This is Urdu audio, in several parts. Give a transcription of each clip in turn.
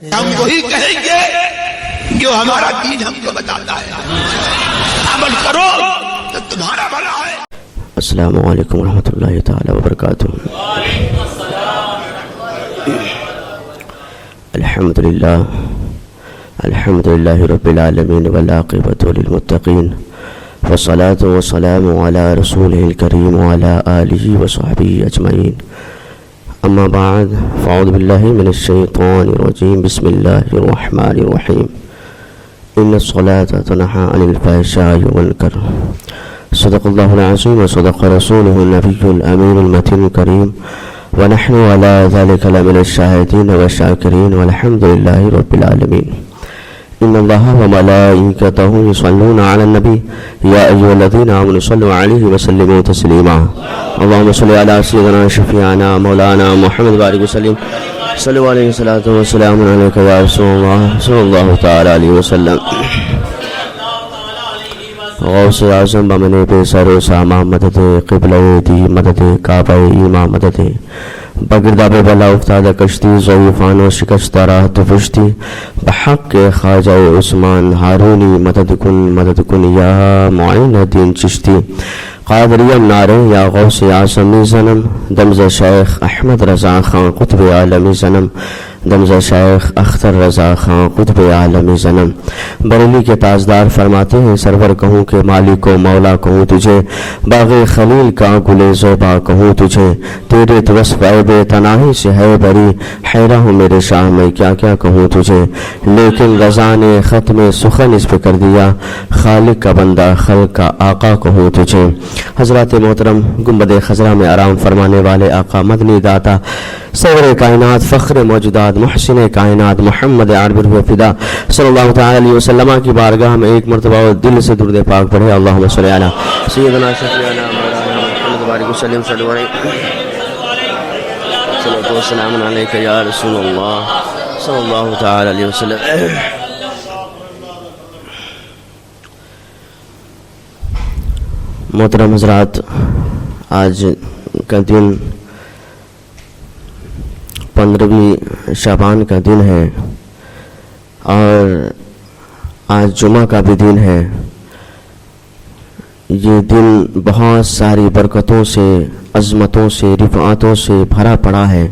ہم وہی کہیں گے جو ہمارا دین ہم کو بتاتا ہے، عمل کرو تو تمہارا بھلا ہے۔ السلام علیکم ورحمۃ اللہ تعالی وبرکاتہ۔ الحمد للہ رب العالمین والعاقبۃ للمتقین، والصلاة والسلام علی رسولہ الکریم وعلی آلہ وصحبہ اجمعین، اما بعد فاعوذ باللہ من الشیطان الرجیم، بسم اللہ الرحمن الرحیم، ان الصلاة تنہی عن الفحشاء والمنکر، صدق اللہ العظیم وصدق رسولہ النبی الامین المتین الکریم، ونحن على ذلك لمن الشاہدین والشاکرین، والحمد للہ رب العالمین۔ ان اللہ وملائکتہ یصلون علی النبی یا ایھا الذین آمنوا صلوا علیہ وسلموا تسلیما، اللہم صل علی سیدنا شفیعنا مولانا محمد بارک وسلم، صلو علیہ الصلاۃ والسلام علیک یا رسول اللہ صلی اللہ تعالی علیہ وسلم۔ غوث اعظم بمن پیسر و ساما مدد قبلہ دی مدد کعبہ ایما مدد بگرداب بلا افتاد کشتی ضعیفان و شکستہ راہ تو پشتی بحق خواجہ عثمان ہارونی مدد کن یا معین الدین چشتی قادری نارے یا غوث اعظمی زنم دمز شیخ احمد رضا خان قطب عالمی زنم دمز شیخ اختر رضا خان قطب عالمی زنم بریلی کے تاجدار فرماتے ہیں، سرور کہوں کہ مالک و مولا کہوں تجھے، باغ خلیل کا گل زوبا کہوں تجھے، تیرے تو وصف عیب تناہی سے ہے بری، حیرہ ہوں میرے شاہ میں کیا کیا کہوں تجھے، لیکن رضا نے ختم سخن اس پہ کر دیا، خالق کا بندہ خلق کا آقا کہوں تجھے۔ حضرات محترم، گنبد خضرا میں آرام فرمانے والے آقا مدنی داتا سرور کائنات فخر موجودات محسن کائنات محمد عربی فدا صلی اللہ تعالی علیہ وسلم کی بارگاہ میں ایک مرتبہ دل سے درود پاک پڑھے، اللہم صلی علی سیدنا شفیعنا مولانا محمد بارک وسلم، صلی اللہ علیہ وسلم علیک یا رسول اللہ صلی اللہ تعالی علیہ وسلم۔ محترم حضرات، آج کا دن 15ویں شعبان کا دن ہے اور آج جمعہ کا بھی دن ہے۔ یہ دن بہت ساری برکتوں سے، عظمتوں سے، رفعتوں سے بھرا پڑا ہے۔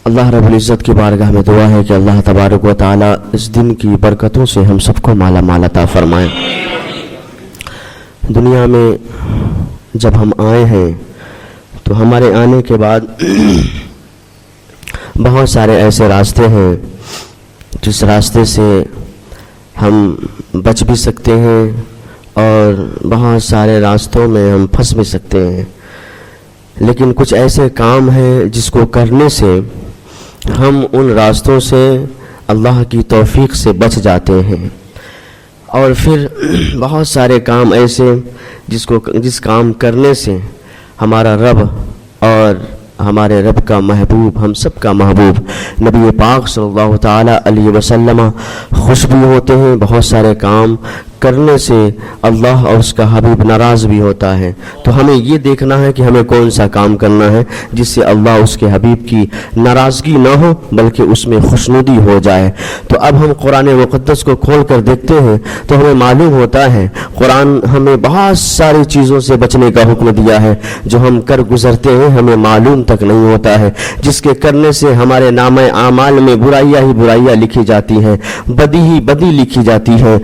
اللہ رب العزت کی بارگاہ میں دعا ہے کہ اللہ تبارک و تعالی اس دن کی برکتوں سے ہم سب کو مالا مال عطا فرمائے۔ دنیا میں جب ہم آئے ہیں تو ہمارے آنے کے بعد بہت سارے ایسے راستے ہیں جس راستے سے ہم بچ بھی سکتے ہیں اور بہت سارے راستوں میں ہم پھنس بھی سکتے ہیں، لیکن کچھ ایسے کام ہیں جس کو کرنے سے ہم ان راستوں سے اللہ کی توفیق سے بچ جاتے ہیں، اور پھر بہت سارے کام ایسے جس کام کرنے سے ہمارا رب اور ہمارے رب کا محبوب، ہم سب کا محبوب نبی پاک صلی اللہ تعالی علیہ وسلم خوش بھی ہوتے ہیں۔ بہت سارے کام کرنے سے اللہ اور اس کا حبیب ناراض بھی ہوتا ہے، تو ہمیں یہ دیکھنا ہے کہ ہمیں کون سا کام کرنا ہے جس سے اللہ اس کے حبیب کی ناراضگی نہ ہو بلکہ اس میں خوشنودی ہو جائے۔ تو اب ہم قرآن مقدس کو کھول کر دیکھتے ہیں تو ہمیں معلوم ہوتا ہے قرآن ہمیں بہت ساری چیزوں سے بچنے کا حکم دیا ہے جو ہم کر گزرتے ہیں، ہمیں معلوم تک نہیں ہوتا ہے، جس کے کرنے سے ہمارے نامہ اعمال میں برائیاں ہی برائیاں لکھی جاتی ہیں، بدی ہی بدی لکھی جاتی ہے،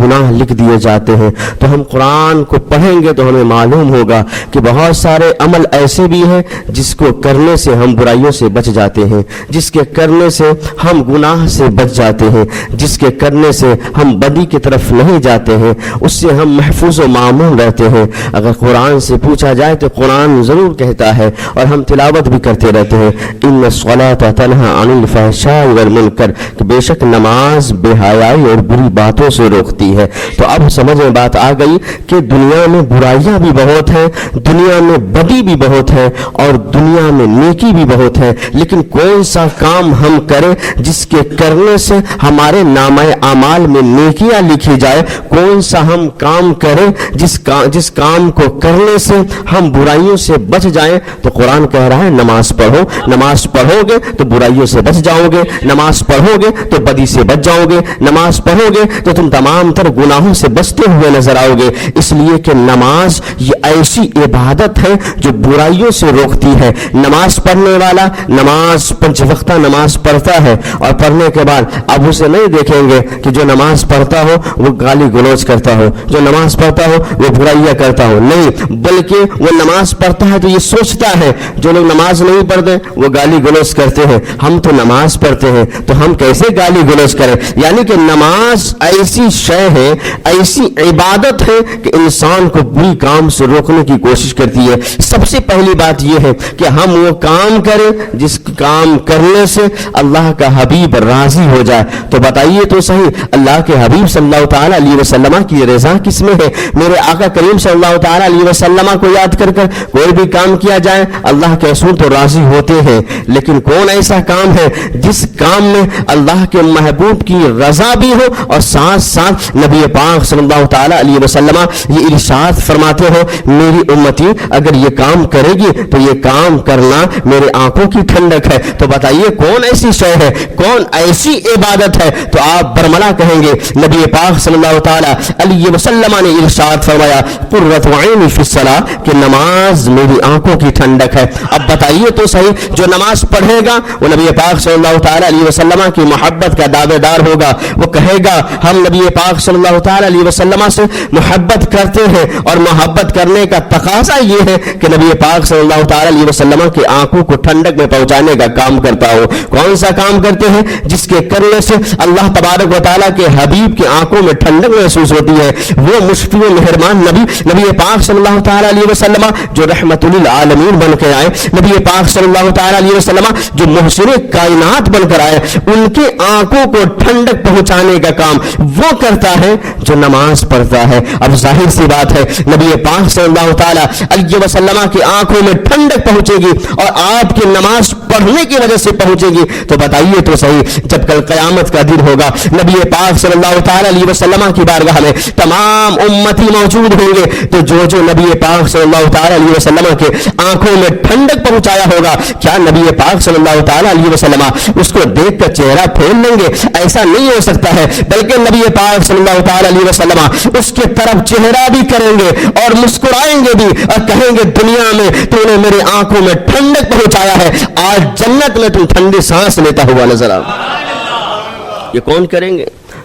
گناہ لکھ دیے جاتے ہیں۔ تو ہم قرآن کو پڑھیں گے تو ہمیں معلوم ہوگا کہ بہت سارے عمل ایسے بھی ہیں جس کو کرنے سے ہم برائیوں سے بچ جاتے ہیں، جس کے کرنے سے ہم گناہ سے بچ جاتے ہیں، جس کے کرنے سے ہم بدی کی طرف نہیں جاتے ہیں، اس سے ہم محفوظ و معمون رہتے ہیں۔ اگر قرآن سے پوچھا جائے تو قرآن ضرور کہتا ہے اور ہم تلاوت بھی کرتے رہتے ہیں، ان الصلاۃ تنہی عن الفحشاء والمنکر، کہ بے شک نماز بے حیائی اور بری باتوں سے روکتی گئی ہے. تو اب سمجھ میں بات آ گئی کہ دنیا میں برائیاں بھی بہت ہیں, دنیا میں بدی بھی بہت ہے, اور دنیا میں نیکی بھی بہت ہے, لیکن کون سا کام ہم کریں جس کے کرنے سے ہمارے نامہ اعمال میں نیکیاں لکھی جائے, کون سا ہم کام کریں جس کام کو کرنے سے ہم برائیوں سے بچ جائیں. تو قرآن کہہ رہا ہے نماز پڑھو, نماز پڑھو گے تو برائیوں سے بچ جاؤ گے, نماز پڑھو گے تو بدی سے بچ جاؤ گے, نماز پڑھو گے تو تم تمام تر گناہوں سے بچتے ہوئے نظر آؤ گے. اس لیے کہ نماز یہ ایسی عبادت ہے جو برائیوں سے روکتی ہے. نماز پڑھنے والا نماز 5 وقتہ نماز پڑھتا ہے, اور پڑھنے کے بعد اب اسے نہیں دیکھیں گے کہ جو نماز پڑھتا ہو وہ گالی گلوچ کرتا ہو, جو نماز پڑھتا ہو وہ برائیاں کرتا ہو, نہیں, بلکہ وہ نماز پڑھتا ہے تو یہ سوچتا ہے جو لوگ نماز نہیں پڑھتے وہ گالی گلوچ کرتے ہیں, ہم تو نماز پڑھتے ہیں تو ہم کیسے گالی گلوچ کریں. یعنی کہ نماز ایسی شے ہے, ایسی عبادت ہے کہ انسان کو بری کام سے روکنے کی کوشش کرتی ہے. سب سے پہلی بات یہ ہے کہ ہم وہ کام کریں جس کام کرنے سے اللہ کا حبیب راضی ہو جائے. تو بتائیے تو صحیح, اللہ کے حبیب صلی اللہ تعالی علیہ وسلم کی رضا کس میں ہے؟ میرے آقا کریم صلی اللہ تعالی علیہ وسلم کو یاد کر کر کوئی بھی کام کیا جائے اللہ کے رسول تو راضی ہوتے ہیں, لیکن کون ایسا کام ہے جس کام میں اللہ کے محبوب کی رضا بھی ہو اور ساتھ ساتھ نبی پاک صلی اللہ تعالی علیہ وسلم یہ ارشاد فرماتے ہو میری امتی اگر یہ کام کرے گی تو یہ کام کرنا میرے آنکھوں کی ٹھنڈک ہے. تو بتائیے کون ایسی شے ہے, کون ایسی عبادت ہے؟ تو آپ برملا کہیں گے نبی پاک صلی اللہ تعالی علیہ وسلم نے ارشاد فرمایا قرۃ عینی فی الصلاۃ کہ نماز میری آنکھوں کی ٹھنڈک ہے. اب بتائیے تو صحیح, جو نماز پڑھے گا وہ نبی پاک صلی اللہ تعالی علیہ وسلم کی محبت کا دعوے دار ہوگا. وہ کہے گا ہم نبی پاک صلی اللہ تعالی علیہ وسلم سے محبت کرتے ہیں, اور محبت کرنے کا تقاضا یہ ہے کہ نبی پاک صلی اللہ تعالی علیہ وسلم کی آنکھوں کو ٹھنڈک میں پہنچانے کا کام کرتا ہو. کون سا کام کرتے ہیں جس کے کرنے سے اللہ تبارک و تعالیٰ کے حبیب کی آنکھوں میں ٹھنڈک محسوس ہوتی ہے؟ وہ مشفی و مہربان نبی پاک صلی اللہ تعالی علیہ وسلم جو رحمت للعالمین بن کے آئے, نبی پاک صلی اللہ تعالی علیہ وسلم جو محسن کائنات بن کر آئے, ان کے آنکھوں کو ٹھنڈک پہنچانے کا کام وہ کرتا ہے جو نماز پڑھتا ہے. اب ظاہر سی بات ہے نبی پاک صلی اللہ تعالی علیہ وسلم کی آنکھوں میں ٹھنڈک پہنچے گی اور آپ کی نماز پڑھنے کی وجہ سے پہنچے گی. تو بتائیے تو صحیح, جب کل قیامت کا دن ہوگا نبی پاک صلی اللہ تعالی علیہ وسلم کی بارگاہ میں تمام امتی موجود ہوں گے, تو جو نبی پاک صلی اللہ تعالی علیہ وسلم کے آنکھوں میں ٹھنڈک پہنچایا ہوگا, کیا نبی پاک صلی اللہ تعالی علیہ وسلم اس کو دیکھ کر چہرہ پھیر لیں گے؟ ایسا نہیں ہو سکتا ہے, بلکہ نبی پاک صلی اللہ تعالی علیہ وسلم اس کے طرف چہرہ بھی کریں گے اور مسکرائیں گے بھی, اور کہیں گے دنیا میں تو نے میری آنکھوں میں ٹھنڈک پہنچایا ہے, آج جنت میں تم ٹھنڈی سانس لیتا ہوا نظر آؤ. یہ کون کریں گے؟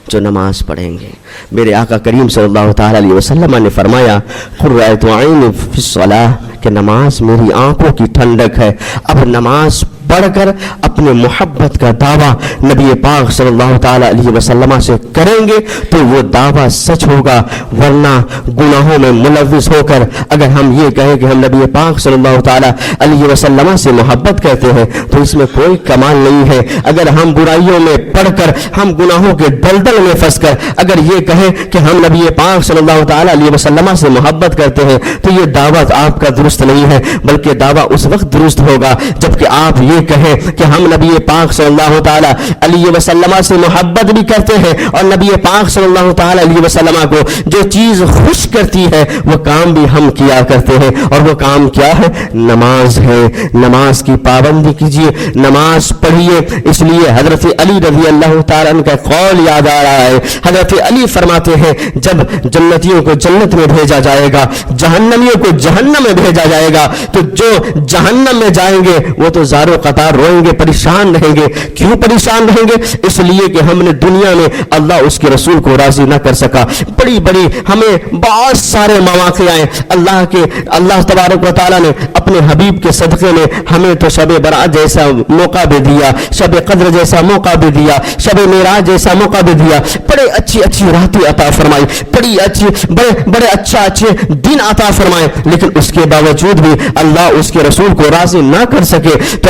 جو نماز پڑھیں گے. میرے آقا کریم صلی اللہ تعالی علیہ وسلم نے فرمایا قرۃ عینی فی الصلاۃ کہ نماز میری آنکھوں کی ٹھنڈک ہے. اب نماز پڑھ کر اپنے محبت کا دعویٰ نبی پاک صلی اللہ تعالی علیہ وسلم سے کریں گے تو وہ دعویٰ سچ ہوگا, ورنہ گناہوں میں ملوث ہو کر اگر ہم یہ کہیں کہ ہم نبی پاک صلی اللہ تعالی علیہ وسلم سے محبت کرتے ہیں تو اس میں کوئی کمال نہیں ہے. اگر ہم برائیوں میں پڑھ کر, ہم گناہوں کے دلدل میں پھنس کر اگر یہ کہیں کہ ہم نبی پاک صلی اللہ تعالی علیہ وسلم سے محبت کرتے ہیں تو یہ دعویٰ آپ کا درست نہیں ہے, بلکہ دعویٰ اس وقت درست ہوگا جبکہ آپ یہ کہیں کہ ہم نبی پاک صلی اللہ تعالی علیہ وسلم سے محبت بھی کرتے ہیں, اور نبی پاک صلی اللہ تعالی علیہ وسلم کو جو چیز خوش کرتی ہے وہ کام بھی ہم کیا کرتے ہیں, اور وہ کام کیا ہے؟ نماز ہے. نماز کی پابندی کیجیے, نماز پڑھیے. اس لیے حضرت علی رضی اللہ تعالیٰ عنہ کا قول یاد آ رہا ہے. حضرت علی فرماتے ہیں جب جنتیوں کو جنت میں بھیجا جائے گا, جہنمیوں کو جہنم میں بھیجا جائے گا, تو جو جہنم میں جائیں گے وہ تو زارو قطار روئیں گے, پریشان رہیں گے. کیوں پریشان رہیں گے؟ اس لیے کہ ہم نے دنیا میں اللہ اس کے رسول کو راضی نہ کر سکا. بڑی بڑی ہمیں بہت سارے مواقع آئے, اللہ تبارک و تعالیٰ نے اپنے حبیب کے صدقے میں ہمیں تو شب برات جیسا موقع بھی دیا, شب قدر جیسا موقع بھی دیا, شب معراج جیسا موقع بھی دیا. بڑے اچھی راتیں عطا فرمائی, بڑے اچھے دن عطا فرمائے, لیکن اس کے باوجود بھی اللہ اس کے رسول کو راضی نہ کر سکے. تو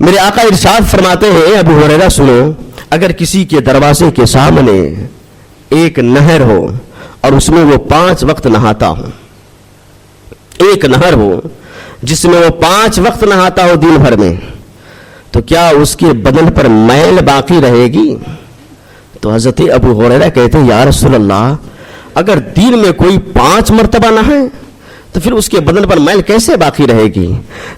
میرے آقا ارشاد فرماتے ہیں ابو ہریرہ سنو، اگر کسی کے دروازے کے سامنے ایک نہر ہو اور اس میں وہ 5 وقت نہاتا ہو، ایک نہر ہو جس میں وہ 5 وقت نہاتا ہو دن بھر میں، تو کیا اس کے بدن پر میل باقی رہے گی؟ تو حضرت ابو ہریرہ کہتے ہیں یا رسول اللہ، اگر دن میں کوئی 5 مرتبہ نہائے تو پھر اس کے بدن پر میل کیسے باقی رہے گی؟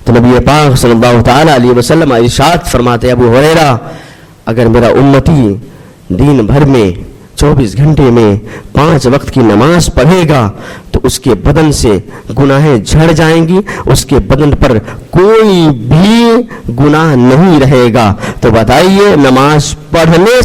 تو نبی پاک صلی اللہ تعالی علیہ وسلم ارشاد فرماتے ہیں ابو ہریرہ، اگر میرا امتی دن بھر میں 24 گھنٹے میں 5 وقت کی نماز پڑھے گا تو اس کے بدن سے گناہیں جھڑ جائیں گی، اس کے بدن پر کوئی بھی گناہ نہیں رہے گا۔ تو بتائیے نماز پڑھنے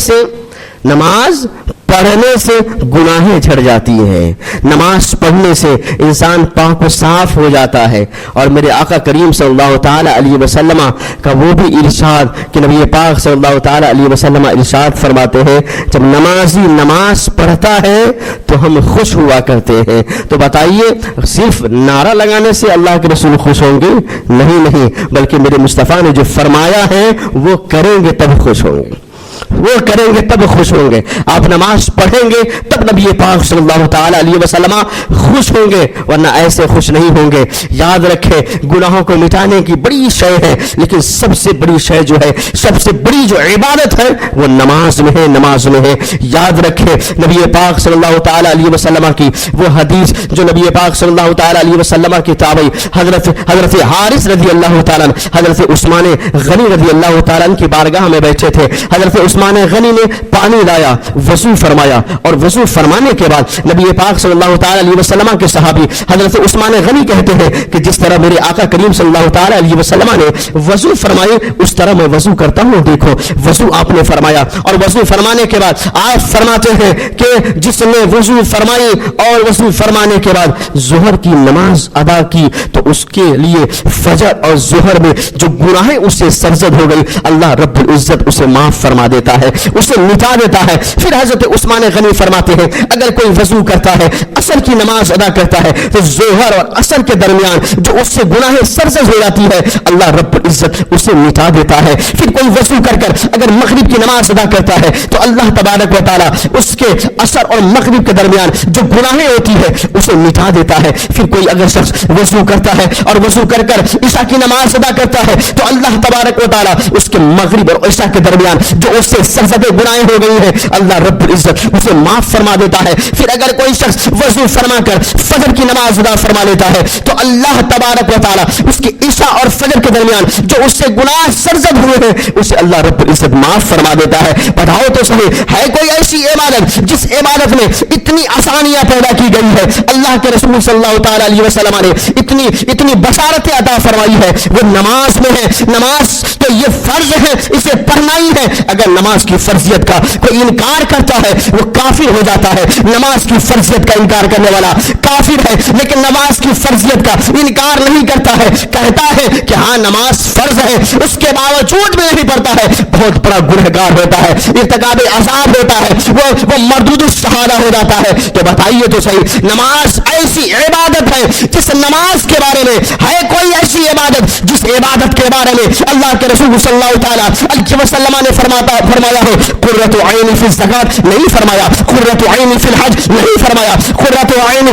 سے گناہیں جھڑ جاتی ہیں، نماز پڑھنے سے انسان پاک و صاف ہو جاتا ہے۔ اور میرے آقا کریم صلی اللہ تعالی علیہ وسلم کا وہ بھی ارشاد کہ نبی پاک صلی اللہ تعالی علیہ وسلم ارشاد فرماتے ہیں جب نمازی نماز پڑھتا ہے تو ہم خوش ہوا کرتے ہیں۔ تو بتائیے صرف نعرہ لگانے سے اللہ کے رسول خوش ہوں گے؟ نہیں، بلکہ میرے مصطفیٰ نے جو فرمایا ہے وہ کریں گے تب خوش ہوں گے، وہ کریں گے تب خوش ہوں گے۔ آپ نماز پڑھیں گے تب نبی پاک صلی اللہ تعالی علیہ وسلم خوش ہوں گے، ورنہ ایسے خوش نہیں ہوں گے۔ یاد رکھے گناہوں کو مٹانے کی بڑی شے ہے، لیکن سب سے بڑی شے جو ہے، سب سے بڑی جو عبادت ہے وہ نماز میں ہے، نماز میں ہے۔ یاد رکھے نبی پاک صلی اللہ تعالی علیہ وسلم کی وہ حدیث جو نبی پاک صلی اللہ تعالی علیہ وسلم کی تابعی حضرت حارث رضی اللہ تعالیٰ، حضرت عثمان غنی رضی اللہ تعالیٰ کی بارگاہ میں بیٹھے تھے۔ حضرت عثمان غنی نے پانی لایا، وضو فرمایا، اور وضو فرمانے کے بعد نبی پاک صلی اللہ تعالی علیہ وسلم کے صحابی حضرت عثمان غنی کہتے ہیں کہ جس طرح میرے آقا کریم صلی اللہ تعالی علیہ وسلم نے وضو فرمائی اس طرح میں وضو کرتا ہوں۔ دیکھو وضو آپ نے فرمایا، اور وضو فرمانے کے بعد آپ فرماتے ہیں کہ جس نے وضو فرمائی اور وضو فرمانے کے بعد ظہر کی نماز ادا کی تو اس کے لیے فجر اور ظہر میں جو گناہیں اس سے سرزد ہو گئی اللہ رب العزت اسے معاف فرما دیتا ہے، اسے مٹا دیتا ہے۔ پھر حضرت عثمان غنی فرماتے ہیں اگر کوئی وضو کرتا ہے، عصر کی نماز ادا کرتا ہے تو ظہر اور عصر کے درمیان جو اس سے گناہیں سرزد ہو جاتی ہے اللہ رب العزت اسے مٹا دیتا ہے۔ پھر کوئی وضو کر اگر مغرب کی نماز ادا کرتا ہے تو اللہ تبارک و تعالی اس کے عصر اور مغرب کے درمیان جو گناہیں ہوتی ہے اسے مٹا دیتا ہے۔ پھر کوئی اگر شخص وضو کرتا ہے اور وضو کر عشاء کی نماز ادا کرتا ہے تو اللہ تبارک و تعالی اس کے مغرب اور عشاء کے درمیان جو اس سے سرزد گناہیں ہو گئی ہیں اللہ رب العزت اسے معاف فرما دیتا ہے۔ پھر اگر کوئی شخص وضو فرما کر فجر کی نماز ادا فرما لیتا ہے تو اللہ تبارک و تعالی اس کی عشاء اور فجر کے درمیان جو اس سے گناہ سرزد ہوئے ہیں اسے اللہ رب العزت معاف فرما دیتا ہے۔ بتاؤ تو صحیح ہے کوئی ایسی عبادت جس عبادت میں اتنی آسانیاں پیدا کی گئی ہے، اللہ کے رسول صلی اللہ تعالی علیہ وسلم نے اتنی بشارتیں عطا فرمائی ہے، وہ نماز میں ہے۔ نماز تو یہ فرض ہے، اسے پڑھنا ہی ہے۔ اگر نماز کی فرضیت کا کوئی انکار کرتا ہے وہ کافر ہو جاتا ہے۔ نماز کی فرضیت کا انکار کرنے والا کافر ہے، لیکن نماز کی فرضیت کا انکار نہیں کرتا ہے، کہتا ہے کہ ہاں نماز فرض ہے، اس کے باوجود بھی نہیں پڑھتا ہے، بہت بڑا گنہگار ہوتا ہے، ارتکاب عذاب ہوتا ہے، وہ مردود الشہادہ ہو جاتا ہے۔ تو بتائیے تو صحیح نماز ایسی عبادت ہے جس نماز کے بارے میں ہے کوئی ایسی عبادت جس عبادت کے بارے میں اللہ کے رسول صلی اللہ تعالیٰ علیہ وسلم نے فرمایا ہو قرۃ عین فی الزکات، نہیں فرمایا، قرۃ عین فی الحج نہیں فرمایا، قرۃ عین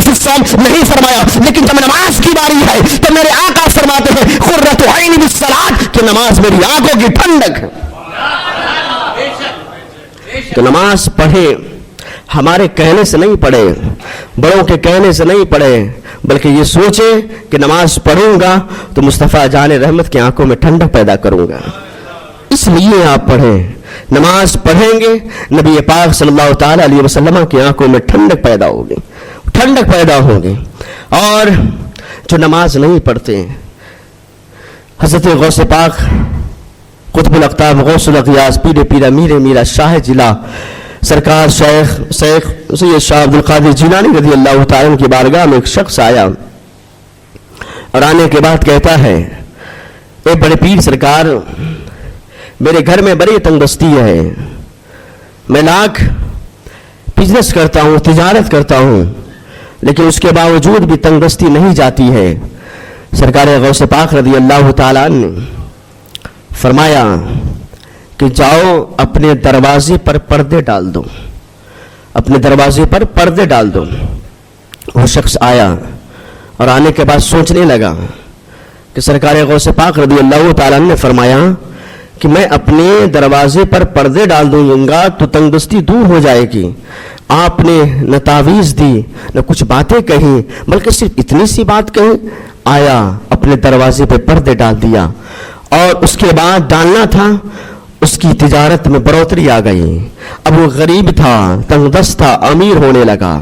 فی الصوم نہیں فرمایا، لیکن جب نماز کی باری ہے تو میرے آقا فرماتے ہیں قرۃ عین بالصلاۃ کہ نماز میری آنکھوں کی ٹھنڈک ہے۔ تو نماز پڑھے ہمارے کہنے سے نہیں پڑھے، بڑوں کے کہنے سے نہیں پڑھے، بلکہ یہ سوچے کہ نماز پڑھوں گا تو مصطفیٰ جان رحمت کی آنکھوں میں ٹھنڈک پیدا کروں گا، اس لیے آپ پڑھیں۔ نماز پڑھیں گے نبی پاک صلی اللہ تعالی علیہ وسلم کی آنکھوں میں ٹھنڈک پیدا ہوگی، ٹھنڈک پیدا ہوگی۔ اور جو نماز نہیں پڑھتے حضرت غوث پاک قطب الاقطاب غوث الاغیاث پیر پیرا میرا شاہ جلا سرکار شیخ سید شاہ عبد القادر جیلانی رضی اللہ تعالیٰ کی بارگاہ میں ایک شخص آیا اور آنے کے بعد کہتا ہے اے بڑے پیر سرکار، میرے گھر میں بڑی تنگ دستی ہے، میں لاکھ بزنس کرتا ہوں، تجارت کرتا ہوں، لیکن اس کے باوجود بھی تنگ دستی نہیں جاتی ہے۔ سرکار غوث پاک رضی اللہ تعالیٰ نے فرمایا کہ جاؤ اپنے دروازے پر پردے ڈال دو، اپنے دروازے پر پردے ڈال دو۔ وہ شخص آیا اور آنے کے بعد سوچنے لگا کہ سرکار غوث پاک رضی اللہ تعالیٰ نے فرمایا کہ میں اپنے دروازے پر پردے ڈال دوں گا تو تنگ دستی دور ہو جائے گی۔ آپ نے نہ تعویذ دی نہ کچھ باتیں کہیں، بلکہ صرف اتنی سی بات کہیں، آیا اپنے دروازے پہ پردے ڈال دیا، اور اس کے بعد ڈالنا تھا اس کی تجارت میں بڑھوتری آ گئی۔ اب وہ غریب تھا، تنگ دست تھا، امیر ہونے لگا،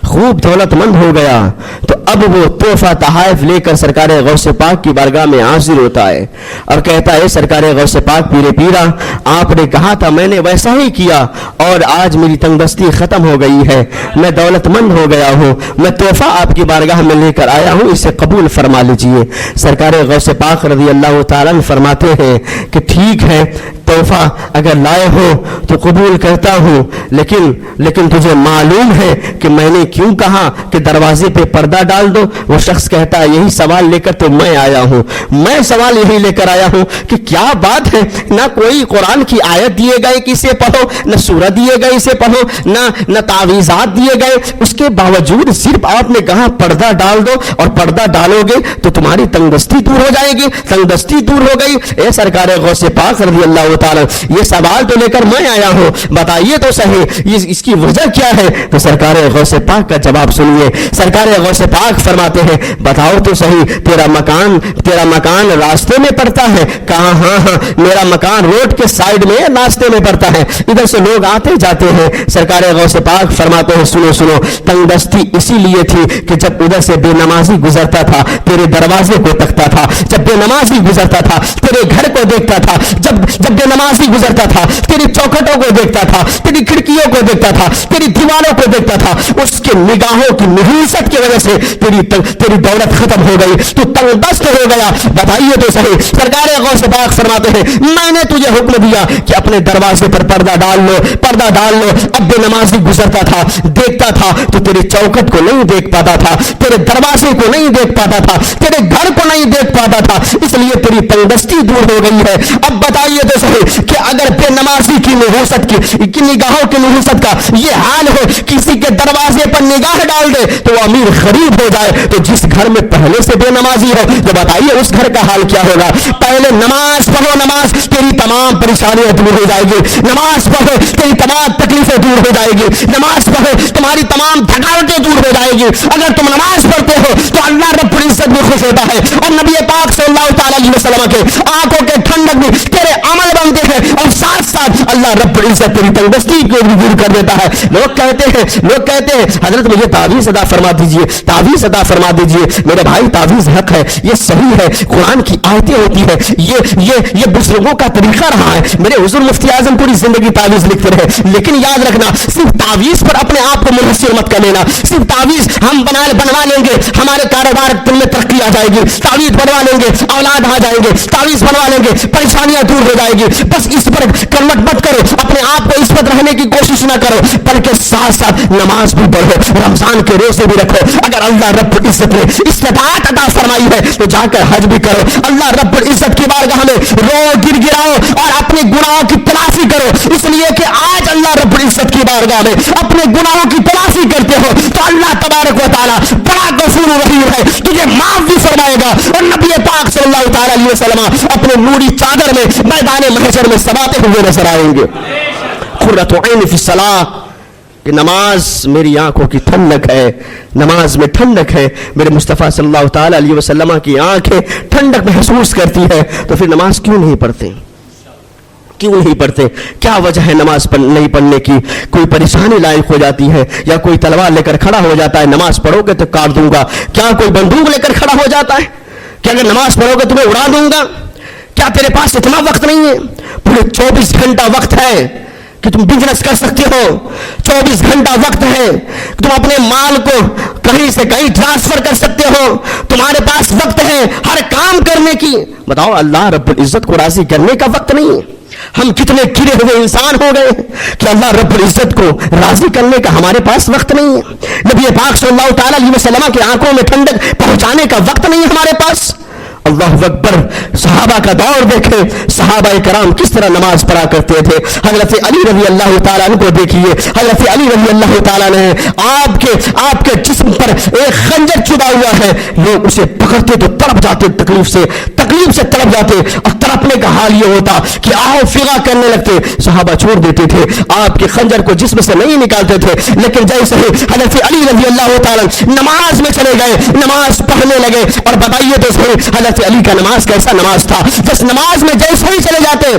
خوب دولت مند ہو گیا، تو اب وہ تحفہ تحائف لے کر سرکار غوث پاک کی بارگاہ میں حاضر ہوتا ہے اور کہتا ہے سرکار غوث پاک پیرے پیرا، آپ نے کہا تھا میں نے ویسا ہی کیا، اور آج میری تنگ دستی ختم ہو گئی ہے، میں دولت مند ہو گیا ہوں، میں تحفہ آپ کی بارگاہ میں لے کر آیا ہوں، اسے قبول فرما لیجئے۔ سرکار غوث پاک رضی اللہ تعالیٰ فرماتے ہیں کہ ٹھیک ہے، تحفہ اگر لائے ہو تو قبول کرتا ہوں، لیکن تجھے معلوم ہے کہ میں نے کیوں کہا کہ دروازے پہ پردہ ڈال دو؟ وہ شخص کہتا ہے یہی سوال لے کر تو میں آیا ہوں، میں سوال یہی لے کر آیا ہوں کہ کیا بات ہے، نہ کوئی قرآن کی آیت دیے گئے کہ اسے پڑھو، نہ سورہ دیے گئے اسے پڑھو، نہ تعویذات دیے گئے، اس کے باوجود صرف آپ نے کہا پردہ ڈال دو، اور پردہ ڈالو گے تو تمہاری تنگ دستی دور ہو جائے گی۔ تنگ دستی دور ہو گئی۔ اے سرکار غوث پاک رضی اللہ تعالیٰ، یہ سوال تو لے کر میں آیا ہوں، بتائیے تو صحیح اس کی وجہ کیا ہے؟ تو سرکار غوث پاک کا جواب سنیے۔ سرکار غوث پاک فرماتے ہیں بتاؤ تو صحیح، تیرا مکان راستے میں پڑتا ہے؟ کہا ہاں، میرا مکان روڈ کے سائیڈ میں راستے میں پڑتا ہے، ادھر سے لوگ آتے جاتے ہیں۔ سرکار غوث پاک فرماتے ہیں سنو، تنگ دستی اسی لیے تھی کہ جب ادھر سے بے نمازی گزرتا تھا تیرے دروازے کو تکتا تھا، جب بے نمازی گزرتا تھا تیرے گھر کو دیکھتا تھا، جب بے نمازی گزرتا تھا تیری چوکھٹوں کو دیکھتا تھا، تیری کھڑکیوں کو دیکھتا تھا، تیری دیواروں کو دیکھتا تھا، اس کے نگاہوں کی نحوست کی وجہ سے تیری دولت ختم ہو گئی، تو تنگ دست ہو گیا۔ بتائیے تو صحیح۔ سرکار غوث پاک فرماتے ہیں میں نے تجھے حکم دیا کہ اپنے دروازے پر پردہ ڈال لو۔ اب بے نمازی گزرتا تھا، دیکھتا تھا تو تیرے چوکھٹ کو نہیں دیکھ پاتا تھا، تیرے دروازے کو نہیں دیکھ پاتا تھا، تیرے گھر کو نہیں دیکھ پاتا تھا، اس لیے تیری تنگ دستی دور ہو گئی ہے۔ اب بتائیے تو صحیح کہ اگر بے نمازی کی نحوست کی نگاہوں کی نحوست کا یہ حال ہو، کسی کے دروازے پر نگاہ ڈال دے تو وہ امیر غریب ہو جائے، تو جس گھر میں پہلے سے بے نمازی ہو تو بتائیے اس گھر کا حال کیا ہوگا؟ پہلے نماز پڑھو، نماز تیری تمام پریشانیاں دور ہو جائے گی، نماز پڑھو تیری تمام تکلیفیں دور ہو جائے گی، نماز پڑھو تمہاری تمام تھکاوٹیں دور ہو جائے گی۔ اگر تم نماز پڑھتے ہو تو اللہ رب العزت بھی خوش ہوتا ہے، اور نبی پاک صلی اللہ تعالی علیہ وسلم کے آنکھوں کے ٹھنڈک بھی تیرے عمل بنتے ہیں، اور ساتھ اللہ رب العزت تیری تنگ دستی کو بھی دور کر دیتا ہے۔ لوگ کہتے ہیں حضرت مجھے تعویذ ادا فرما دیجئے، تعویذ ادا فرما دیجئے۔ میرے بھائی تعویذ حق ہے، یہ صحیح ہے، قرآن کی آیتیں ہوتی ہے، یہ بزرگوں کا طریقہ رہا ہے۔ میرے حضور مفتی اعظم پوری زندگی تعویذ لکھتے رہے، لیکن یاد رکھنا صرف تعویذ پر اپنے آپ کو منحصر مت کر لینا۔ صرف تعویذ ہم بنوا لیں گے ہمارے کاروبار میں ترقی آ جائے گی، تعویذ بنوا لیں گے اولاد آ جائیں گے، تعویذ بنوا لیں گے پریشانیاں دور ہو جائے گی، بس اس پر کنوٹ مت کرو، اپنے آپ کو اس پر رہنے کی کوشش نہ کرو، بلکہ ساتھ نماز بھی پڑھو، رمضان کے روزے بھی رکھو۔ اگر اللہ رب العزت نے استطاعت عطا فرمائی ہے تو جا کر حج بھی کرو، اللہ رب العزت کی بارگاہ میں رو گڑاؤ اور اپنے گناہوں کی تلافی کرو، اس لیے کہ آج اللہ رب العزت کی بارگاہ میں اپنے گناہوں کی تلافی کرتے ہو تو اللہ تبارک و تعالی بڑا غفور رحیم ہے، تجھے معاف بھی فرمائے گا۔ اور نبی پاک صلی اللہ تعالی علیہ وسلم اپنے نوری چادر میں میدان محشر میں سماتے ہوئے نظر آئیں گے۔ قرۃ عین فی الصلاۃ، کہ نماز میری آنکھوں کی ٹھنڈک ہے، نماز میں ٹھنڈک ہے۔ میرے مصطفیٰ صلی اللہ تعالی علیہ وسلم کی آنکھیں ٹھنڈک محسوس کرتی ہے، تو پھر نماز کیوں نہیں پڑھتے؟ کیا وجہ ہے نماز نہیں پڑھنے کی؟ کوئی پریشانی لاحق ہو جاتی ہے، یا کوئی تلوار لے کر کھڑا ہو جاتا ہے نماز پڑھو گے تو کاٹ دوں گا؟ کیا کوئی بندوق لے کر کھڑا ہو جاتا ہے کہ اگر نماز پڑھو گے تمہیں اڑا دوں گا؟ کیا تیرے پاس اتنا وقت نہیں ہے؟ پورے 24 گھنٹہ وقت ہے کہ تم بزنس کر سکتے ہو، 24 گھنٹہ وقت ہے کہ تم اپنے مال کو کہیں سے کہیں ٹرانسفر کر سکتے ہو، تمہارے پاس وقت ہے ہر کام کرنے کی۔ بتاؤ اللہ رب العزت کو راضی کرنے کا وقت نہیں ہے؟ ہم کتنے گرے ہوئے انسان ہو گئے کہ اللہ رب العزت کو راضی کرنے کا ہمارے پاس وقت نہیں ہے۔ نبی پاک صلی اللہ تعالی علیہ وسلم کے آنکھوں میں ٹھنڈک پہنچانے کا وقت نہیں ہے ہمارے پاس۔ اللہ اکبر, صحابہ کا دور دیکھیں, صحابہ کرام کس طرح نماز پڑھا کرتے تھے. حضرت علی رضی اللہ تعالیٰ عنہ کو دیکھیے, حضرت علی رضی اللہ تعالیٰ نے آپ کے جسم پر ایک خنجر چبھا ہوا ہے, لوگ اسے پکڑتے تو تڑپ جاتے, تکلیف سے تڑپ جاتے, اور تڑپنے کا حال یہ ہوتا کہ آہو فغا کرنے لگتے. صحابہ چھوڑ دیتے تھے, آپ کے خنجر کو جسم سے نہیں نکالتے تھے, لیکن جیسے ہی حضرت علی رضی اللہ تعالیٰ نماز میں چلے گئے, نماز پڑھنے لگے. اور بتائیے تو صحیح حضرت علی کا نماز کیسا نماز تھا. بس نماز میں جیسے ہی چلے جاتے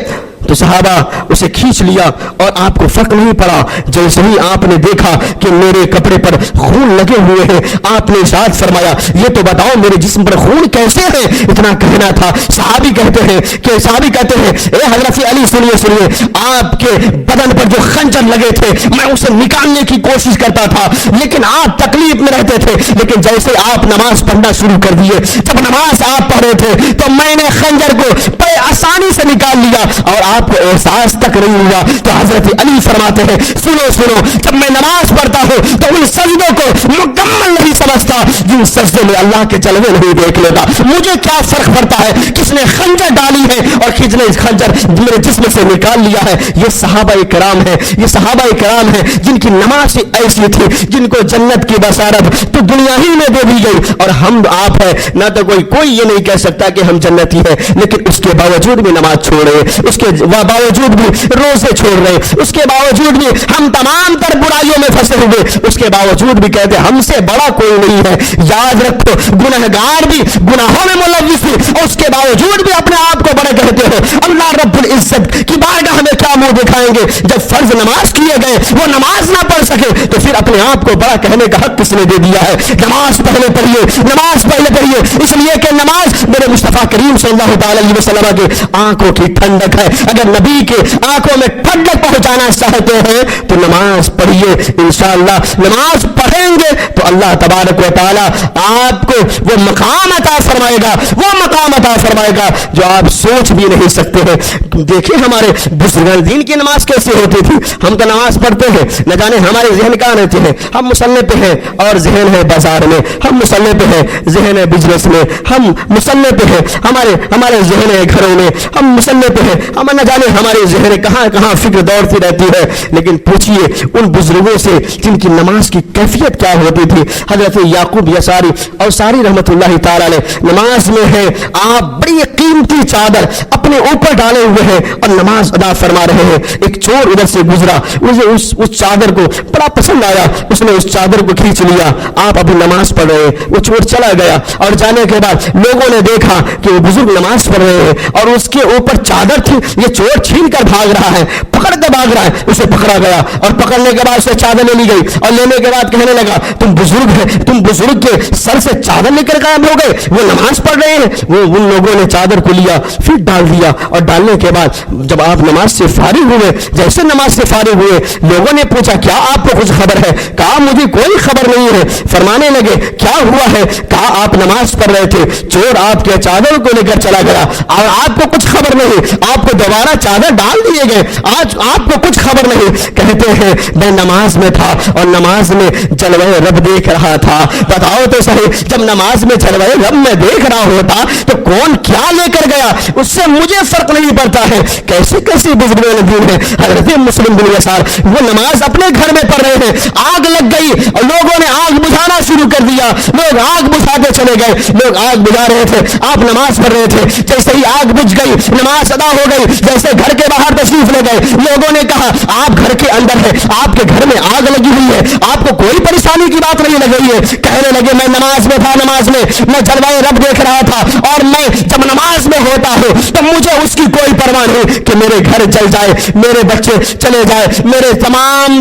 تو صحابہ اسے کھینچ لیا, اور آپ کو فرق نہیں پڑا. جیسے ہی آپ نے دیکھا کہ میرے کپڑے پر خون لگے ہوئے ہیں, آپ نے ارشاد فرمایا یہ تو بتاؤ میرے جسم پر خون کیسے ہے. اتنا کہنا تھا. صحابی کہتے ہیں اے حضرت علی سنیے, آپ کے بدن پر جو خنجر لگے تھے میں اسے نکالنے کی کوشش کرتا تھا, لیکن آپ تکلیف میں رہتے تھے. لیکن جیسے آپ نماز پڑھنا شروع کر دیے, جب نماز آپ پڑھ رہے تھے تو میں نے خنجر کو بڑے آسانی سے نکال لیا, اور آپ کو احساس تک نہیں ہوا. تو حضرت علی فرماتے ہیں سنو, جب میں نماز پڑھتا ہوں تو ان سجدوں کو مکمل نہیں سمجھتا جن سجدے میں اللہ کے جلوے نہیں دیکھ لیتا. مجھے کیا فرق پڑتا ہے کس نے خنجر ڈالی ہے اور کس نے خنجر میرے جسم سے نکال لیا ہے. یہ صحابہ کرام ہیں جن کی نماز ایسی تھی جن کو جنت کی بشارت تو دنیا ہی میں دے دی گئی. اور ہم آپ ہیں نہ تو کوئی یہ نہیں کہہ سکتا کہ ہم جنتی ہیں, لیکن اس کے باوجود بھی نماز چھوڑ رہے, اس کے باوجود بھی روزے چھوڑ رہے, اس کے باوجود بھی ہم تمام تر برائیوں میں پھنسے ہوئے, اس کے باوجود بھی کہتے ہم سے بڑا کوئی نہیں ہے. یاد رکھو گنہگار بھی گناہوں میں ملوث بھی, اور اس کے باوجود بھی اپنے آپ کو بڑے کہتے ہو. اللہ رب العزت کی بارگاہ ہمیں کیا منہ دکھائیں گے جب فرض نماز کیے گئے وہ نماز نہ پڑھ سکے, تو پھر اپنے آپ کو بڑا کہنے کا حق کس نے دے دیا ہے. نماز پہلے پڑھیے, اس لیے کہ نماز میرے مصطفیٰ کریم صلی اللہ تعالی علیہ وسلم کے آنکھوں کی ٹھنڈک ہے. اگر نبی کے آنکھوں میں ٹھنڈک پہنچانا چاہتے ہیں تو نماز پڑھیے. انشاءاللہ نماز پڑھیں گے تو اللہ تبارک و تعالی آپ کو وہ مقام عطا فرمائے گا جو آپ سوچ بھی نہیں سکتے ہیں. دیکھیں ہمارے بزرگان دین کی نماز کیسے ہوتی تھی. ہم تو نماز پڑھتے ہیں, نہ جانے ہمارے ذہن کہاں رہتے ہیں. ہم مسلح پہ ہیں اور ذہن ہے بازار میں, ہم مسلح پہ ہیں ذہن ہے بزنس میں, ہم مسلح پہ ہیں ہمارے ذہن ہے گھروں میں, ہم مسلح پہ ہیں, ہم نہ جانے ہمارے ذہن کہاں فکر دوڑتی رہتی ہے. لیکن پوچھئے ان بزرگوں سے جن کی نماز کی کیفیت کیا ہوتی تھی. حضرت یعقوب یساری اور ساری رحمت اللہ تعالی علیہ نماز میں ہے, آپ بڑی قیمتی چادر اپنے اوپر ڈالے ہوئے ہیں اور نماز ادا فرما رہے ہیں. ایک چور ادھر سے گزرا, اسے اس چادر کو بڑا پسند آیا, اس نے اس چادر کو کھینچ لیا. آپ ابھی نماز پڑھ رہے ہیں, وہ چور چلا گیا, اور جانے کے بعد لوگوں نے دیکھا کہ وہ بزرگ نماز پڑھ رہے ہیں اور اس کے اوپر چادر تھی. یہ چور چھین کر بھاگ رہا ہے, پکڑ کے بھاگ رہا ہے. اسے پکڑا گیا اور پکڑنے کے بعد اسے چادر لے لی گئی, اور لینے کے بعد کہنے لگا تم بزرگ کے سر سے چادر لے کر قائم ہو گئے, وہ نماز پڑھ رہے ہیں. وہ ان لوگوں نے چادر کو لیا, پھر ڈال دیا, اور ڈالنے کے بعد جب آپ نماز سے فارغ ہوئے, جیسے نماز سے فارغ ہوئے لوگوں نے پوچھا کیا آپ کو کچھ خبر ہے. کہا مجھے کوئی خبر نہیں ہے. فرمانے لگے کیا ہوا ہے. کہا آپ نماز پڑھ رہے تھے, چور آپ کے چادر کو لے کر چلا گیا اور آپ کو کچھ خبر نہیں, آپ کو دوبارہ چادر ڈال دیے گئے, آج آپ کو کچھ خبر نہیں. کہتے ہیں میں نماز میں تھا اور نماز میں جلوہ رب دیکھ رہا تھا. بتاؤ تو صحیح, جب نماز میں جلوہ رب میں دیکھ رہا ہوتا تو کون کیا لے کر گیا اس سے مجھے فرق نہیں پڑتا ہے. کیسی بزرگوں دین ہے. حضرت مسلم بن یسار وہ نماز اپنے گھر میں پڑھ رہے ہیں, آگ لگ گئی اور لوگوں نے آگ بجھانا شروع کر دیا. لوگ آگ بجھاتے چلے گئے, لوگ آگ بجھا رہے تھے, آپ نماز پڑھ رہے تھے. جیسے ہی آگ بجھ گئی نماز ادا ہو گئی. جیسے گھر کے باہر تشریف لے گئے, لوگوں نے کہا آپ گھر کے اندر ہے, آپ کے گھر میں آگ لگی ہوئی ہے, آپ کو کوئی پریشانی کی بات نہیں لگ رہی ہے. کہنے لگے میں نماز میں تھا, نماز میں جلوہ رب دیکھ رہا تھا, اور میں جب نماز میں ہوتا ہوں تو مجھے اس کی کوئی پرواہ نہیں کہ میرے گھر جل جائے, میرے بچے چلے جائے, میرے تمام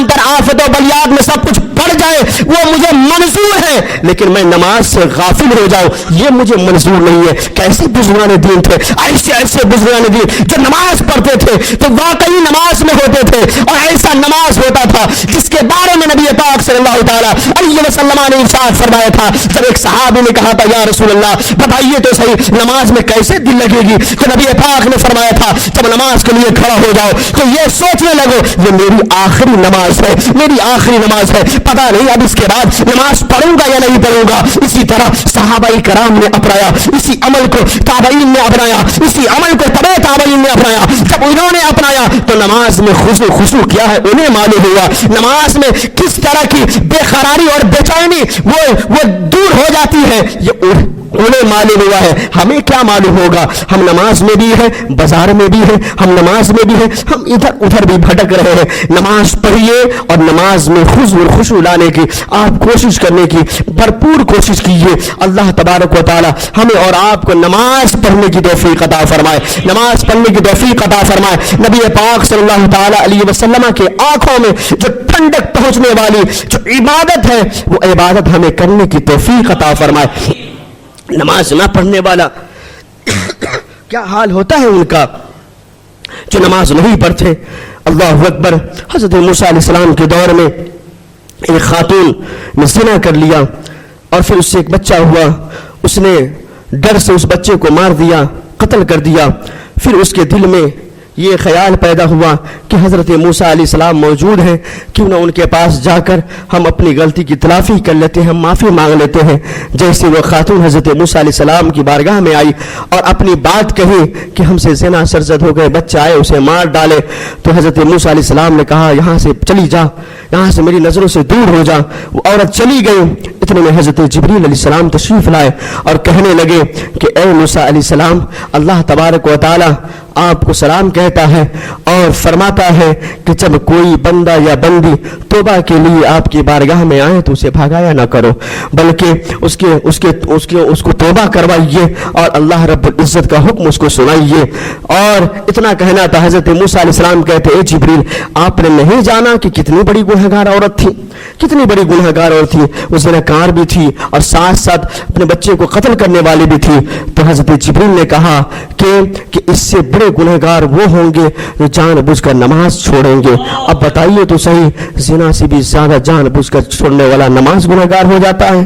تر آفت و بلیات میں سب کچھ پڑ جائے, وہ مجھے منظور ہے. لیکن میں نماز سے غافل ہو جاؤں یہ مجھے منظور نہیں ہے. کیسے بزرگان دین تھے, ایسے بزرگان دین جو نماز پڑھتے تھے تو واقعی نماز میں ہوتے تھے, اور ایسا نماز ہوتا تھا جس جس کے بارے میں نبی پاک صلی اللہ تعالیٰ علیہ وسلم نے ارشاد فرمایا تھا. جب ایک صحابی نے کہا تھا یا رسول اللہ بتائیے تو صحیح نماز میں کیسے دل لگے گی, تو نبی پاک نے فرمایا تھا جب نماز کے لیے کھڑا ہو جاؤ تو یہ سوچنے لگو یہ میری آخری نماز ہے, میری آخری نماز ہے, پتہ نہیں اب اس کے بعد نماز پڑھوں گا یا نہیں پڑھوں گا. اسی طرح صحابہ کرام نے اپنایا, اسی عمل کو تابعین نے اپنایا, اسی عمل کو تبع تابعین نے اپنایا. جب انہوں نے اپنایا تو نماز میں خشوع کیا ہے انہیں معلوم ہوا, نماز میں کس طرح کی بے قراری اور بے چینی وہ دور ہو جاتی ہے یہ انہیں معلوم ہوا ہے. ہمیں کیا معلوم ہوگا؟ ہم نماز میں بھی ہیں, بازار میں بھی ہیں, ہم نماز میں بھی ہیں, ہم ادھر ادھر بھی بھٹک رہے ہیں. نماز پڑھیے اور نماز میں خشوع لانے کی آپ کوشش کرنے کی بھرپور کوشش کیجیے. اللہ تبارک و تعالی ہمیں اور آپ کو نماز پڑھنے کی توفیق عطا فرمائے, نماز پڑھنے کی توفیق عطا فرمائے. نبی پاک صلی اللہ تعالی علیہ وسلم کے آنکھوں میں جو ٹھنڈک پہنچنے والی جو عبادت ہے وہ عبادت ہمیں کرنے کی توفیق عطا فرمائے. نماز نہ پڑھنے والا کیا حال ہوتا ہے ان کا جو نماز نہیں پڑھتے. اللہ اکبر. حضرت موسیٰ علیہ السلام کے دور میں ایک خاتون نے زنا کر لیا اور پھر اس سے ایک بچہ ہوا, اس نے ڈر سے اس بچے کو مار دیا, قتل کر دیا. پھر اس کے دل میں یہ خیال پیدا ہوا کہ حضرت موسیٰ علیہ السلام موجود ہیں, کیوں نہ ان کے پاس جا کر ہم اپنی غلطی کی تلافی کر لیتے ہیں, ہم معافی مانگ لیتے ہیں. جیسے وہ خاتون حضرت موسیٰ علیہ السلام کی بارگاہ میں آئی اور اپنی بات کہی کہ ہم سے زنا سرزد ہو گئے, بچہ آئے اسے مار ڈالے, تو حضرت موسیٰ علیہ السلام نے کہا یہاں سے چلی جا, یہاں سے میری نظروں سے دور ہو جا. وہ عورت چلی گئی. اتنے میں حضرت جبریل علیہ السلام تشریف لائے اور کہنے لگے کہ اے موسیٰ علیہ السلام اللہ تبارک و تعالی آپ کو سلام کہتا ہے اور فرماتا ہے کہ جب کوئی بندہ یا بندی توبہ کے لیے آپ کی بارگاہ میں آئے تو اسے بھگایا نہ کرو, بلکہ اس کو توبہ کروائیے اور اللہ رب العزت کا حکم اس کو سنائیے. اور اتنا کہنا تھا. حضرت موسیٰ علیہ السلام کہتے اے جبریل آپ نے نہیں جانا کہ کتنی بڑی گنہگار عورت تھی, کتنی بڑی گنہگار عورت تھی, وہ زناکار بھی تھی اور ساتھ ساتھ اپنے بچے کو قتل کرنے والی بھی تھی. تو حضرت جبریل نے کہا کہ اس سے بڑے گنہگار وہ ہوں گے جو جان بوجھ کر نماز چھوڑیں گے. اب بتائیے تو صحیح, زنا سے بھی زیادہ جان بوجھ کر چھوڑنے والا نماز گنہگار ہو جاتا ہے,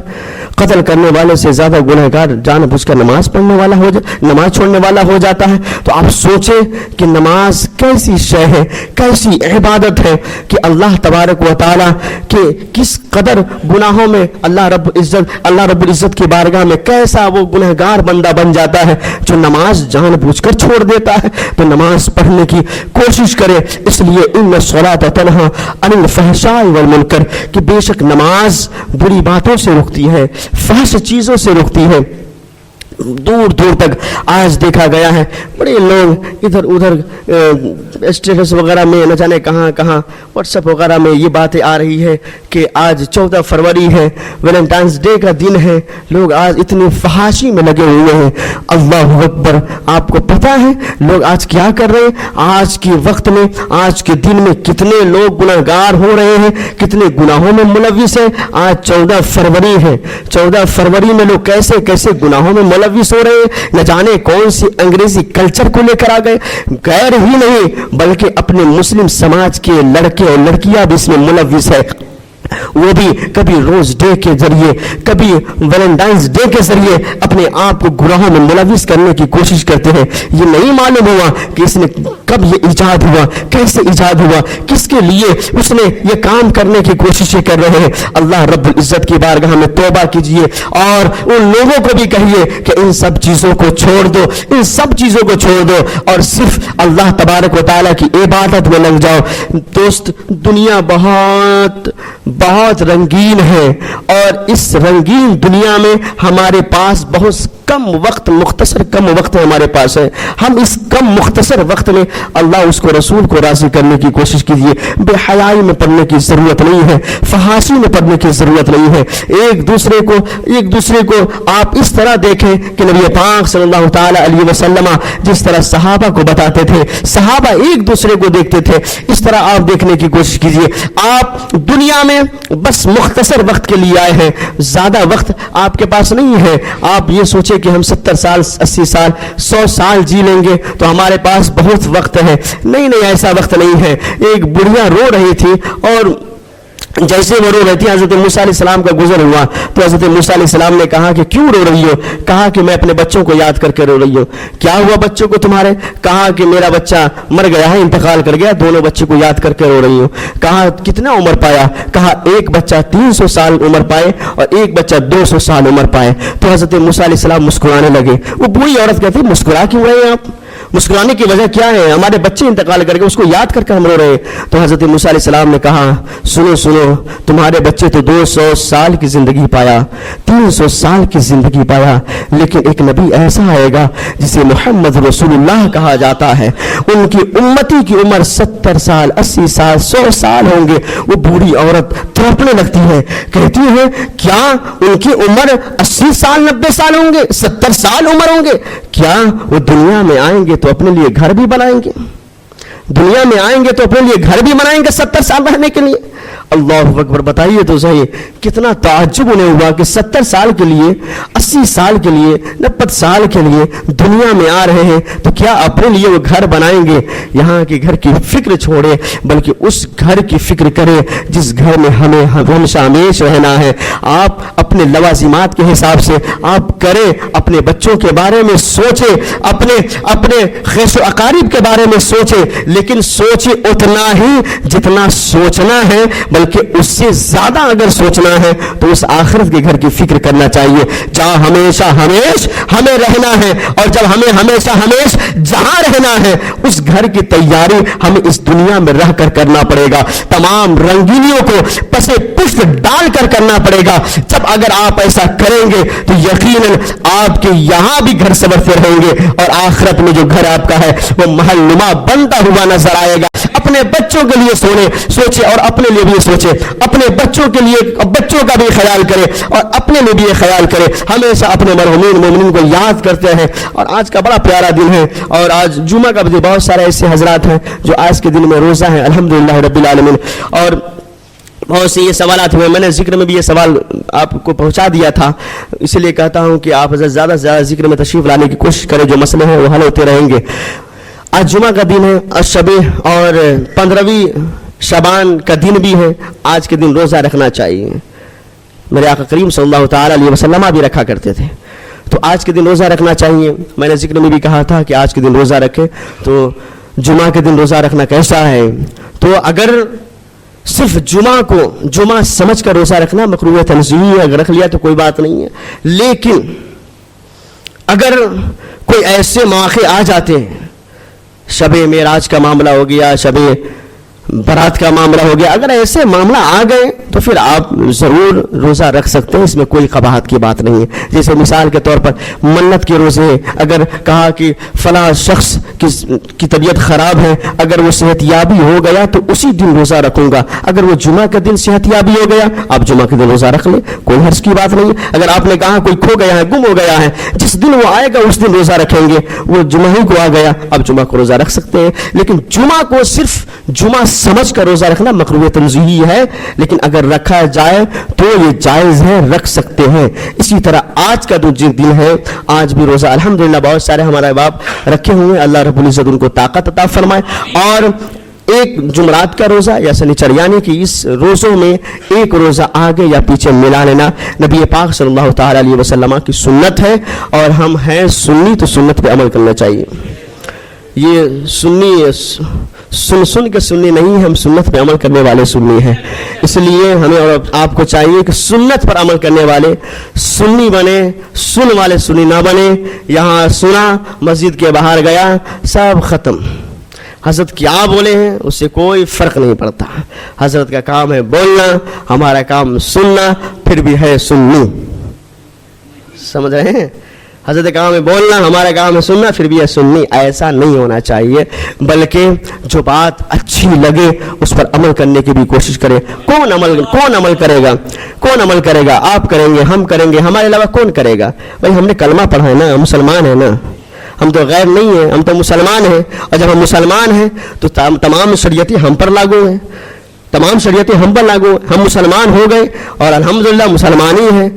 قتل کرنے والے سے زیادہ گنہگار جان بوجھ کر نماز پڑھنے والا نماز چھوڑنے والا ہو جاتا ہے. تو آپ سوچیں کہ نماز کیسی شے ہے, کیسی عبادت ہے کہ اللہ تبارک و تعالی کے کس قدر گناہوں میں اللہ رب العزت کی بارگاہ میں کیسا وہ گنہگار بندہ بن جاتا ہے جو نماز جان بوجھ کر چھوڑ دیتا ہے. تو نماز پڑھنے کی کوشش کرے. اس لیے ان الصلاۃ تنہی عن الفحشاء والمنکر کہ بے شک نماز بری باتوں سے روکتی ہے, فحش چیزوں سے روکتی ہے. دور دور تک آج دیکھا گیا ہے بڑے لوگ ادھر ادھر اسٹیٹس وغیرہ میں نہ جانے کہاں کہاں واٹس ایپ وغیرہ میں یہ باتیں آ رہی ہے کہ آج 14 فروری ہے, ویلنٹائنس ڈے کا دن ہے, لوگ آج اتنی فحاشی میں لگے ہوئے ہیں. اللہ اکبر. آپ کو پتا ہے لوگ آج کیا کر رہے ہیں؟ آج کے وقت میں آج کے دن میں کتنے لوگ گناہگار ہو رہے ہیں, کتنے گناہوں میں ملوث ہیں. آج 14 فروری ہے, 14 فروری میں لوگ کیسے کیسے گناہوں میں ملوث ہو رہے ہیں, نہ جانے کون سی انگریزی کلچر کو لے کر آ گئے. غیر ہی نہیں بلکہ اپنے مسلم سماج کے لڑکے اور لڑکیاں بھی اس میں ملوث ہے. وہ بھی کبھی روز ڈے کے ذریعے, کبھی ویلنٹائنس ڈے کے ذریعے اپنے آپ کو گناہوں میں ملوث کرنے کی کوشش کرتے ہیں. یہ نہیں معلوم ہوا کہ اس نے کب یہ ایجاد ہوا, کیسے ایجاد ہوا, کس کے لیے اس نے یہ کام کرنے کی کوششیں کر رہے ہیں. اللہ رب العزت کی بارگاہ میں توبہ کیجیے اور ان لوگوں کو بھی کہیے کہ ان سب چیزوں کو چھوڑ دو, ان سب چیزوں کو چھوڑ دو اور صرف اللہ تبارک و تعالیٰ کی عبادت میں لگ جاؤ. دوست دنیا بہت رنگین ہے اور اس رنگین دنیا میں ہمارے پاس بہت کم وقت ہمارے پاس ہے. ہم اس کم مختصر وقت میں اللہ اس کو رسول کو راضی کرنے کی کوشش کیجیے. بے حیائی میں پڑھنے کی ضرورت نہیں ہے, فحاشی میں پڑھنے کی ضرورت نہیں ہے. ایک دوسرے کو آپ اس طرح دیکھیں کہ نبی پاک صلی اللہ تعالی علیہ وسلم جس طرح صحابہ کو بتاتے تھے, صحابہ ایک دوسرے کو دیکھتے تھے, اس طرح آپ دیکھنے کی کوشش کیجیے. آپ دنیا میں بس مختصر وقت کے لیے آئے ہیں, زیادہ وقت آپ کے پاس نہیں ہے. آپ یہ سوچیں کہ ہم 70 سال 80 سال 100 سال جی لیں گے تو ہمارے پاس بہت وقت ہے. نہیں, ایسا وقت نہیں ہے. ایک بڑھیا رو رہی تھی اور جیسے وہ رو رہی تھی، حضرت موسیٰ علیہ السلام کا گزر ہوا تو حضرت موسیٰ علیہ السلام نے کہا کہ کیوں رو رہی ہو؟ کہا کہ میں اپنے بچوں کو یاد کر کے رو رہی ہوں۔ کیا ہوا بچوں کو تمہارے؟ کہا کہ میرا بچہ مر گیا ہے، انتقال کر گیا، دونوں بچے کو یاد کر کے رو رہی ہوں۔ کہا کتنا عمر پایا؟ کہا ایک بچہ 300 سال عمر پائے اور ایک بچہ 200 سال عمر پائے۔ تو حضرت موسیٰ علیہ السلام مسکرانے لگے۔ وہ بوڑھی عورت کہتی مسکرا کیوں رہے ہیں آپ؟ مسکرانے کی وجہ کیا ہے؟ ہمارے بچے انتقال کر گئے، اس کو یاد کر کے ہم رو رہے۔ تو حضرت موسیٰ علیہ السلام نے کہا سنو سنو، تمہارے بچے تو 200 سال کی زندگی پایا، 300 سال کی زندگی پایا، لیکن ایک نبی ایسا آئے گا جسے محمد رسول اللہ کہا جاتا ہے، ان کی امتی کی عمر 70 سال 80 سال 100 سال ہوں گے۔ وہ بوڑھی عورت تڑپنے لگتی ہے، کہتی ہے کیا ان کی عمر 80 سال 90 سال ہوں گے، 70 سال عمر ہوں گے؟ کیا وہ دنیا میں آئیں گے تو اپنے لیے گھر بھی بنائیں گے؟ دنیا میں آئیں گے تو اپنے لیے گھر بھی بنائیں گے 70 سال رہنے کے لیے؟ اللہ اکبر! بتائیے تو صحیح کتنا تعجب انہیں ہوا کہ 70 سال کے لیے 80 سال کے لیے 90 سال کے لیے دنیا میں آ رہے ہیں تو کیا اپنے لیے وہ گھر بنائیں گے؟ یہاں کے گھر کی فکر چھوڑے بلکہ اس گھر کی فکر کرے جس گھر میں ہمیں ہمیشہ ہمیشہ رہنا ہے۔ آپ اپنے لوازمات کے حساب سے آپ کریں، اپنے بچوں کے بارے میں سوچیں، اپنے خیش و اقارب کے بارے میں سوچیں، لیکن سوچیں اتنا ہی جتنا سوچنا ہے، بلکہ اس سے زیادہ اگر سوچنا ہے تو اس آخرت کے گھر کی فکر کرنا چاہیے جہاں ہمیشہ ہمیں رہنا ہے، اور جب ہمیں ہمیشہ جہاں رہنا ہے اس گھر کی تیاری ہمیں اس دنیا میں رہ کر کرنا پڑے گا، تمام رنگینیوں کو پسے پشت ڈال کر کرنا پڑے گا۔ جب اگر آپ ایسا کریں گے تو یقیناً آپ کے یہاں بھی گھر سنورتے رہیں گے اور آخرت میں جو گھر آپ کا ہے وہ محل نما بنتا ہوا نظر آئے گا۔ اپنے بچوں کے لیے سوچے اور اپنے لیے بھی سوچے، اپنے بچوں کے لیے بچوں کا بھی خیال کرے اور اپنے لیے بھی خیال کرے، ہمیشہ اپنے مرحومین مومنین کو یاد کرتے ہیں۔ اور آج کا بڑا پیارا دن ہے اور آج جمعہ کا بھی بہت سارے ایسے حضرات ہیں جو آج کے دن میں روزہ ہیں الحمدللہ رب العالمین۔ اور بہت سے یہ سوالات ہوئے، میں نے ذکر میں بھی یہ سوال آپ کو پہنچا دیا تھا، اس لیے کہتا ہوں کہ آپ زیادہ سے زیادہ ذکر میں تشریف لانے کی کوشش کریں، جو مسئلے ہیں وہ حل ہوتے رہیں گے۔ آج جمعہ کا دن ہے شب اور 15ویں شعبان کا دن بھی ہے۔ آج کے دن روزہ رکھنا چاہیے، میرے آقا کریم صلی اللہ تعالی علیہ وسلم بھی رکھا کرتے تھے، تو آج کے دن روزہ رکھنا چاہیے۔ میں نے ذکر میں بھی کہا تھا کہ آج کے دن روزہ رکھے، تو جمعہ کے دن روزہ رکھنا کیسا ہے؟ تو اگر صرف جمعہ سمجھ کر روزہ رکھنا مکروہ تنزیہی ہے، اگر رکھ لیا تو کوئی بات نہیں ہے، لیکن اگر کوئی ایسے مواقع آ جاتے ہیں، شب معراج کا معاملہ ہو گیا، شب برات کا معاملہ ہو گیا، اگر ایسے معاملہ آ گئے تو پھر آپ ضرور روزہ رکھ سکتے ہیں، اس میں کوئی قباحت کی بات نہیں ہے۔ جیسے مثال کے طور پر منت کے روزے، اگر کہا کہ فلاں شخص کی طبیعت خراب ہے، اگر وہ صحت یابی ہو گیا تو اسی دن روزہ رکھوں گا، اگر وہ جمعہ کے دن صحت یابی ہو گیا آپ جمعہ کے دن روزہ رکھ لیں، کوئی حرج کی بات نہیں ہے۔ اگر آپ نے کہا کوئی کھو گیا ہے، گم ہو گیا ہے، جس دن وہ آئے گا اس دن روزہ رکھیں گے، وہ جمعہ ہی کو آ گیا آپ جمعہ کو روزہ رکھ سکتے ہیں، لیکن جمعہ کو صرف جمعہ سمجھ کر روزہ رکھنا مکروہ تنزیہی ہے، لیکن اگر رکھا جائے تو یہ جائز ہے، رکھ سکتے ہیں۔ اسی طرح آج کا جو دن ہے، آج بھی روزہ الحمدللہ بہت سارے ہمارے باپ رکھے ہوئے ہیں، اللہ رب العزت ان کو طاقت عطا فرمائے۔ اور ایک جمعرات کا روزہ یا سنیچر، یعنی کہ اس روزوں میں ایک روزہ آگے یا پیچھے ملا لینا نبی پاک صلی اللہ تعالی علیہ وسلم کی سنت ہے، اور ہم ہیں سنی تو سنت پہ عمل کرنا چاہیے۔ یہ سنی سن کے سنی نہیں، ہم سنت پہ عمل کرنے والے سنی ہیں، اس لیے ہمیں اور آپ کو چاہیے کہ سنت پر عمل کرنے والے سنی بنے، سن والے سنی نہ بنے۔ یہاں سنا، مسجد کے باہر گیا، سب ختم، حضرت کیا بولے ہیں اس سے کوئی فرق نہیں پڑتا۔ حضرت کا کام ہے بولنا، ہمارا کام سننا، پھر بھی ہے سنی، سمجھ رہے ہیں؟ حضرت کا کام ہے بولنا، ہمارا کام ہے سننا، پھر بھی ہے سنی۔ ایسا نہیں ہونا چاہیے، بلکہ جو بات اچھی لگے اس پر عمل کرنے کی بھی کوشش کرے۔ کون عمل کرے گا؟ کون عمل کرے گا؟ آپ کریں گے، ہم کریں گے، ہمارے علاوہ کون کرے گا؟ بھائی ہم نے کلمہ پڑھا ہے نا، ہم مسلمان ہیں نا، ہم تو غیر نہیں ہیں، ہم تو مسلمان ہیں، اور جب ہم مسلمان ہیں تو تمام شریعتیں ہم پر لاگو ہیں، تمام شریعتیں ہم پر لاگو، ہم مسلمان ہو گئے اور الحمدللہ مسلمان ہی ہیں،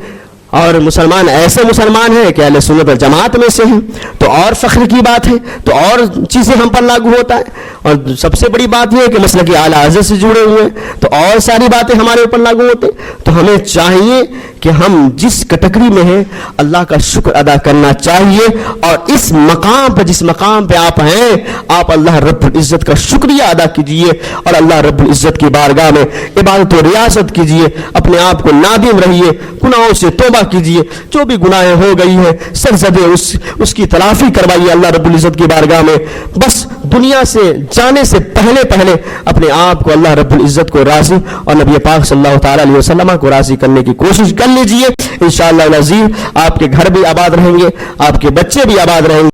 اور مسلمان ایسے مسلمان ہیں کہ اہل سنت والجماعت میں سے ہیں تو اور فخر کی بات ہے, تو اور چیزیں ہم پر لاگو ہوتا ہے. اور سب سے بڑی بات یہ ہے کہ مسلک اعلیٰ حضرت سے جڑے ہوئے ہیں تو اور ساری باتیں ہمارے اوپر لاگو ہوتے ہیں. تو ہمیں چاہیے کہ ہم جس کیٹیگری میں ہیں اللہ کا شکر ادا کرنا چاہیے, اور اس مقام پہ جس مقام پہ آپ ہیں آپ اللہ رب العزت کا شکریہ ادا کیجئے اور اللہ رب العزت کی بارگاہ میں عبادت و ریاضت کیجئے, اپنے آپ کو نادم رہیے, گناہوں سے توبہ کیجئے, جو بھی گناہیں ہو گئی ہیں سرزدے اس کی تلافی کروائیے اللہ رب العزت کی بارگاہ میں. بس دنیا سے جانے سے پہلے اپنے آپ کو اللہ رب العزت کو راضی اور نبی پاک صلی اللہ تعالی علیہ وسلم کو راضی کرنے کی کوشش کر لیجئے. انشاءاللہ العزیز آپ کے گھر بھی آباد رہیں گے, آپ کے بچے بھی آباد رہیں گے.